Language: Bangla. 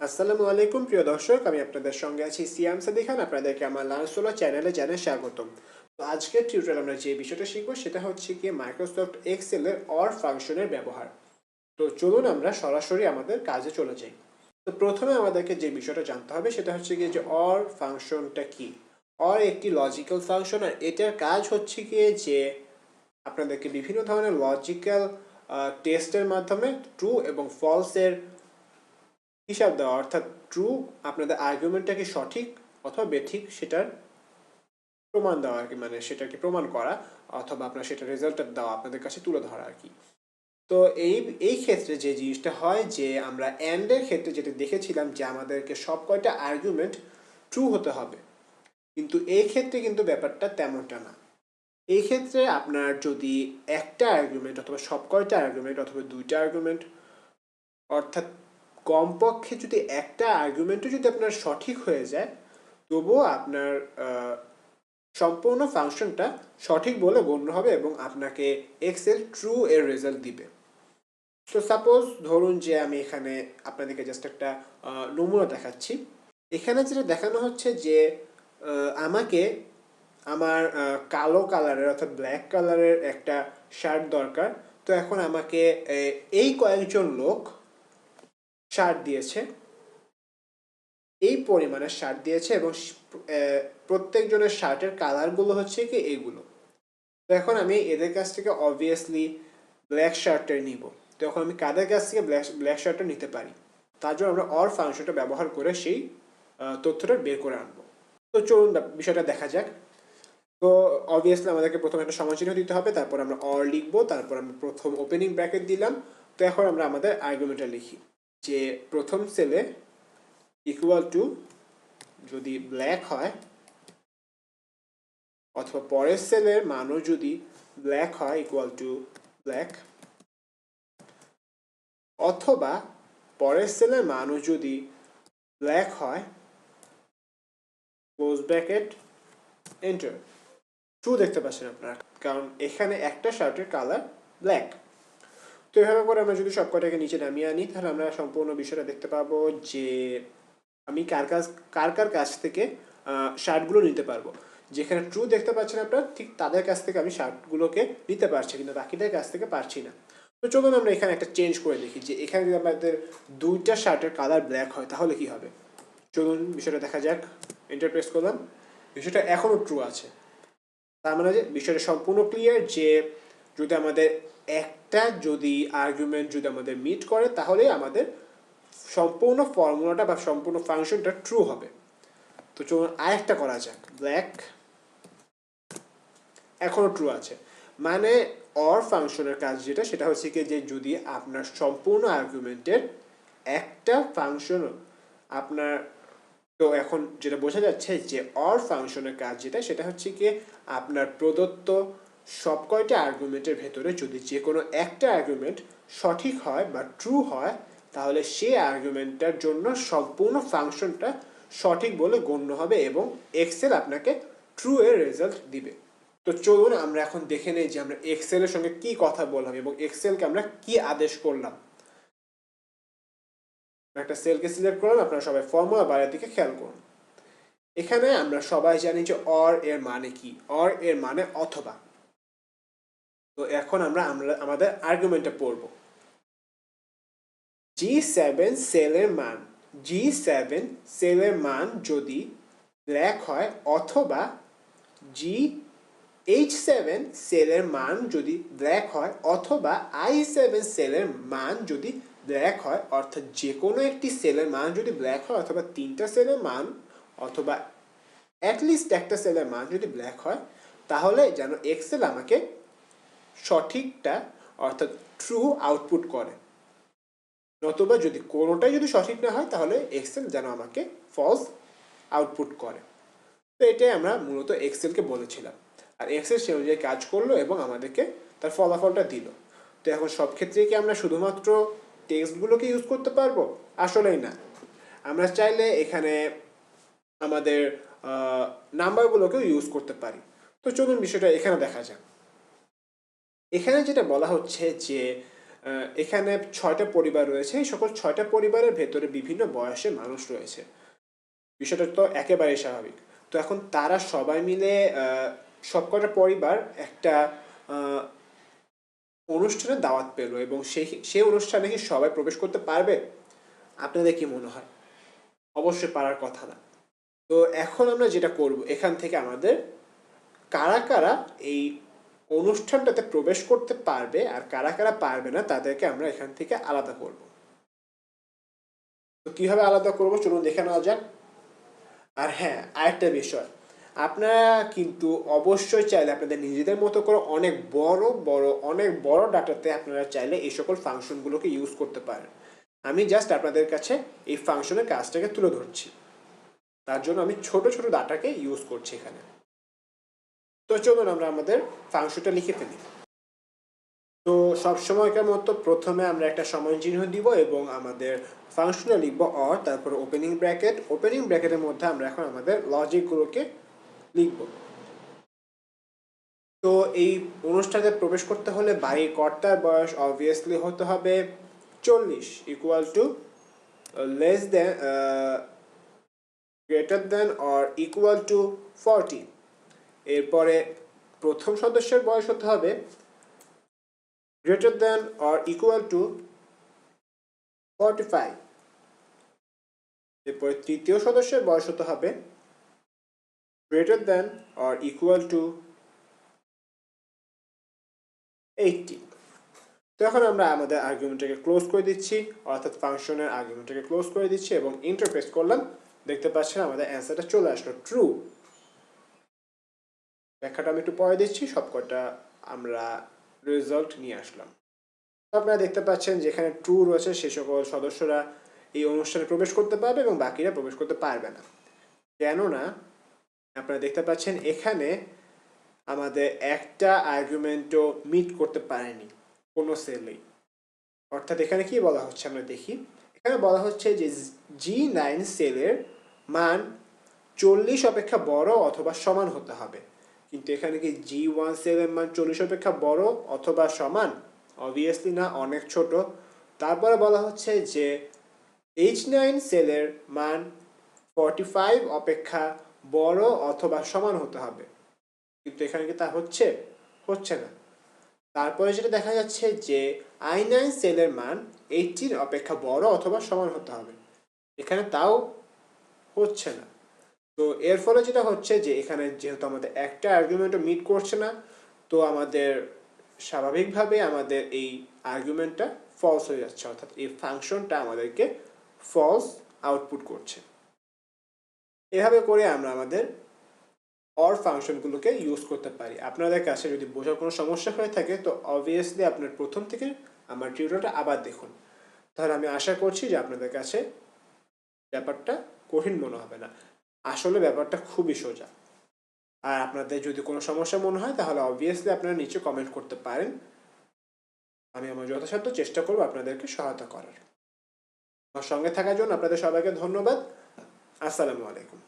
আসসালামু আলাইকুম প্রিয় দর্শক, আমি আপনাদের সঙ্গে আছি সিয়াম সাদি খান। আপনাদেরকে আমার LearnSolo চ্যানেলে জানাই স্বাগতম। তো আজকের টিউটোরিয়ালে আমরা যে বিষয়টা শিখব সেটা হচ্ছে কি মাইক্রোসফট এক্সেলের অর ফাংশনের ব্যবহার। তো চলুন আমরা সরাসরি আমাদের কাজে চলে যাই। তো প্রথমে আমাদেরকে যে বিষয়টা জানতে হবে সেটা হচ্ছে কি যে অর ফাংশনটা কি। অর একটি লজিক্যাল ফাংশন, আর এটার কাজ হচ্ছে কি যে আপনাদেরকে বিভিন্ন ধরনের লজিক্যাল টেস্টের মাধ্যমে ট্রু এবং ফলসের হিসাব দেওয়া, অর্থাৎ ট্রু আপনাদের আর্গুমেন্টটা কি সঠিক অথবা বেঠিক সেটার প্রমাণ দেওয়া আর কি, মানে সেটাকে প্রমাণ করা অথবা আপনার সেটা রেজাল্টটা দেওয়া, আপনাদের কাছে তুলে ধরা আর কি। তো এই ক্ষেত্রে যে জিনিসটা হয় যে আমরা অ্যান্ডের ক্ষেত্রে যেটা দেখেছিলাম যে আমাদেরকে সব কয়টা আর্গুমেন্ট ট্রু হতে হবে, কিন্তু এই ক্ষেত্রে কিন্তু ব্যাপারটা তেমনটা না। এই ক্ষেত্রে আপনার যদি একটা আর্গুমেন্ট অথবা সব কয়টা আর্গুমেন্ট অথবা দুইটা আর্গুমেন্ট, অর্থাৎ কমপক্ষে যদি একটা আর্গুমেন্টও যদি আপনার সঠিক হয়ে যায়, তবুও আপনার সম্পূর্ণ ফাংশনটা সঠিক বলে গণ্য হবে এবং আপনাকে এক্সেল ট্রু এর রেজাল্ট দিবে। তো সাপোজ ধরুন যে আমি এখানে আপনাদেরকে জাস্ট একটা নমুনা দেখাচ্ছি। এখানে যেটা দেখানো হচ্ছে যে আমাকে আমার কালো কালারের অর্থাৎ ব্ল্যাক কালারের একটা শার্ট দরকার। তো এখন আমাকে এই কয়েকজন লোক শার্ট দিয়েছে, এই পরিমাণের শার্ট দিয়েছে এবং প্রত্যেকজনের শার্টের কালারগুলো হচ্ছে কি এইগুলো। তো এখন আমি এদের কাছ থেকে অবভিয়াসলি ব্ল্যাক শার্টটা নিব। তো এখন আমি কাদের কাছ থেকে ব্ল্যাক শার্টটা নিতে পারি, তার জন্য আমরা অর ফাংশনটা ব্যবহার করে সেই তথ্যটা বের করে আনবো। তো চলুন বিষয়টা দেখা যাক। তো অবভিয়াসলি আমাদেরকে প্রথমে একটা সমানচিহ্ন দিতে হবে, তারপর আমরা অর লিখবো, তারপর আমরা প্রথম ওপেনিং ব্র্যাকেট দিলাম। তো এখন আমরা আমাদের আর্গুমেন্টটা লিখি যে প্রথম সেলে ইকুয়াল টু যদি ব্ল্যাক হয়, অথবা পরের সেলের মানও যদি ব্ল্যাক হয় ইকুয়াল টু ব্ল্যাক, অথবা পরের সেলের মানও যদি ব্ল্যাক হয় ক্লোজ ব্র্যাকেট এন্টার। ট্রু দেখতে পাচ্ছেন আপনারা, কারণ এখানে একটা শার্টের কালার ব্ল্যাক। তো এভাবে করে আমরা যদি সব কটাকে নিচে নামিয়ে আনি, তাহলে আমরা সম্পূর্ণ বিষয়টা দেখতে পাবো যে আমি কার কার কাছ থেকে শার্টগুলো নিতে পারবো। যেখানে ট্রু দেখতে পাচ্ছেন আপনারা, ঠিক তাদের কাছ থেকে আমি শার্টগুলোকে নিতে পারছি, কিন্তু বাকিদের কাছ থেকে পারছি না। তো চলুন আমরা এখানে একটা চেঞ্জ করে দেখি যে এখানে যদি আমাদের দুইটা শার্টের কালার ব্ল্যাক হয় তাহলে কি হবে। চলুন বিষয়টা দেখা যাক। এন্টার প্রেস করলাম, বিষয়টা এখনও ট্রু আছে। তার মানে যে বিষয়টা সম্পূর্ণ ক্লিয়ার যে যদি আমাদের একটা আর্গুমেন্ট যদি আমাদের মিট করে, তাহলে আমাদের সম্পূর্ণ ফর্মুলাটা বা সম্পূর্ণ ফাংশনটা ট্রু হবে। তো চলুন আরেকটা করা যাক। ব্ল্যাক এখনো ট্রু আছে, মানে অর ফাংশনের কাজ যেটা সেটা হচ্ছে কি যে যদি আপনার সম্পূর্ণ আর্গুমেন্টের একটা ফাংশন আপনার, তো এখন যেটা বোঝা যাচ্ছে যে অর ফাংশনের কাজ যেটা সেটা হচ্ছে কি আপনার প্রদত্ত সব কয়টা আর্গুমেন্টের ভেতরে যদি যে কোনো একটা আর্গুমেন্ট সঠিক হয় বা ট্রু হয়, তাহলে সেই আর্গুমেন্টটার জন্য সম্পূর্ণ ফাংশনটা সঠিক বলে গণ্য হবে এবং এক্সেল আপনাকে ট্রু এর রেজাল্ট দিবে। তো চলুন আমরা এখন দেখে নেই যে আমরা এক্সেলের সঙ্গে কি কথা বললাম এবং এক্সেলকে আমরা কি আদেশ করলাম। একটা সেলকে সিলেক্ট করলাম, আপনারা সবাই ফর্মুলা বারের দিকে খেয়াল করুন। এখানে আমরা সবাই জানি যে অর এর মানে কি, অর এর মানে অথবা। তো এখন আমরা আমাদের আর্গুমেন্টটা পড়ব। G7 সেলের মান, G7 সেলের মান যদি ব্ল্যাক হয়, অথবা H7 সেলের মান যদি ব্ল্যাক হয়, অথবা I7 সেলের মান যদি ব্ল্যাক হয়, অর্থাৎ যে কোনো একটি সেলের মান যদি ব্ল্যাক হয়, অথবা তিনটা সেলের মান, অথবা অ্যাটলিস্ট একটা সেলের মান যদি ব্ল্যাক হয়, তাহলে যেন এক্সেল আমাকে সঠিকটা অর্থাৎ ট্রু আউটপুট করে। নতুবা যদি কোনোটাই যদি সঠিক না হয়, তাহলে এক্সেল যেন আমাকে ফলস আউটপুট করে। তো এটাই আমরা মূলত এক্সেলকে বলেছিলাম, আর এক্সেল সে অনুযায়ী কাজ করলো এবং আমাদেরকে তার ফলাফলটা দিল। তো এখন সব ক্ষেত্রেই কি আমরা শুধুমাত্র টেক্সটগুলোকে ইউজ করতে পারবো? আসলেই না, আমরা চাইলে এখানে আমাদের নাম্বারগুলোকেও ইউজ করতে পারি। তো চলুন বিষয়টা এখানে দেখা যাক। এখানে যেটা বলা হচ্ছে যে এখানে 6টা পরিবার রয়েছে। এই সকল 6টা পরিবারের ভেতরে বিভিন্ন বয়সের মানুষ রয়েছে। বিষয়টা তো একেবারেই স্বাভাবিক। তো এখন তারা সবাই মিলে সবকটা পরিবার একটা অনুষ্ঠানে দাওয়াত পেল এবং সেই অনুষ্ঠানে কি সবাই প্রবেশ করতে পারবে? আপনাদের কি মনে হয়? অবশ্যই পারার কথা না। তো এখন আমরা যেটা করব, এখান থেকে আমাদের কারা কারা এই অনুষ্ঠানটাতে প্রবেশ করতে পারবে আর কারা কারা পারবে না তাদেরকে আমরা এখান থেকে আলাদা করব। তো কিভাবে আলাদা করব চলুন দেখে নেওয়া যাক। আর হ্যাঁ, আরেকটা বিষয়, আপনারা কিন্তু অবশ্যই চাইলে আপনাদের নিজেদের মতো করে অনেক বড় ডাটাতে আপনারা চাইলে এই সকল ফাংশনগুলোকে ইউজ করতে পারেন। আমি জাস্ট আপনাদের কাছে এই ফাংশনের কাজটাকে তুলে ধরছি। তার জন্য আমি ছোট ছোট ডাটাকে ইউজ করছি এখানে। তো চলুন আমরা আমাদের ফাংশনটা লিখে ফেলি। তো সবসময়কার মতো প্রথমে আমরা একটা সমান চিহ্ন দিব এবং আমাদের ফাংশনে লিখব অর, তারপর ওপেনিং ব্র্যাকেট। ওপেনিং ব্র্যাকেটের মধ্যে আমরা এখন আমাদের লজিকগুলোকে লিখব। তো এই অনুষ্ঠানে প্রবেশ করতে হলে বাড়ির কর্তার বয়স অবভিয়াসলি হতে হবে 40 equal to less than greater than or equal to 40। এরপরে প্রথম সদস্যের বয়স হতে হবে greater than or equal to 45। এরপরে তৃতীয় সদস্যের বয়স হতে হবে greater than or equal to 80। তো এখন আমরা আমাদের আর্গুমেন্টটাকে ক্লোজ করে দিচ্ছি, অর্থাৎ ফাংশনের আর্গুমেন্টটাকে ক্লোজ করে দিচ্ছি এবং এন্টার প্রেস করলাম। দেখতে পাচ্ছেন আমাদের অ্যান্সারটা চলে আসলো ট্রু। ব্যাখ্যাটা আমি একটু পরে দিচ্ছি, সবকটা আমরা রেজাল্ট নিয়ে আসলাম। আপনারা দেখতে পাচ্ছেন যেখানে ট্রু রয়েছে সে সকল সদস্যরা এই অনুষ্ঠানে প্রবেশ করতে পারবে এবং বাকিরা প্রবেশ করতে পারবে না। কেননা আপনারা দেখতে পাচ্ছেন এখানে আমাদের একটা আর্গুমেন্টও মিট করতে পারেনি কোনো সেলেই। অর্থাৎ এখানে কি বলা হচ্ছে আমরা দেখি। এখানে বলা হচ্ছে যে G9 সেলের মান 40 অপেক্ষা বড় অথবা সমান হতে হবে, কিন্তু এখানে কি G1 সেলের মান 40 অপেক্ষা বড় অথবা সমান? অবভিয়াসলি না, অনেক ছোট। তারপরে বলা হচ্ছে যে H9 সেলের মান 45 অপেক্ষা বড় অথবা সমান হতে হবে, কিন্তু এখানে কি তা হচ্ছে না। তারপরে যেটা দেখা যাচ্ছে যে I9 সেলের মান 18 অপেক্ষা বড় অথবা সমান হতে হবে, এখানে তাও হচ্ছে না। তো এর ফলে যেটা হচ্ছে যে এখানে যেহেতু আমাদের একটা আর্গুমেন্টও মিট করছে না, তো আমাদের স্বাভাবিকভাবে আমাদের এই আর্গুমেন্টটা ফলস হয়ে যাচ্ছে, অর্থাৎ এই ফাংশনটা আমাদেরকে ফলস আউটপুট করছে। এভাবে করে আমরা আমাদের অর ফাংশনগুলোকে ইউজ করতে পারি। আপনাদের কাছে যদি বোঝার কোনো সমস্যা হয়ে থাকে তো অবভিয়াসলি আপনার প্রথম থেকে আমার টিউটোরিয়ালটা আবার দেখুন, তাহলে আমি আশা করছি যে আপনাদের কাছে ব্যাপারটা কঠিন মনে হবে না। আসলে ব্যাপারটা খুবই সোজা। আর আপনাদের যদি কোনো সমস্যা মনে হয় তাহলে অবভিয়াসলি আপনারা নিচে কমেন্ট করতে পারেন, আমি আমার যথাসাধ্য চেষ্টা করব আপনাদেরকে সহায়তা করার। আমার সঙ্গে থাকার জন্য আপনাদের সবাইকে ধন্যবাদ। আসসালামু আলাইকুম।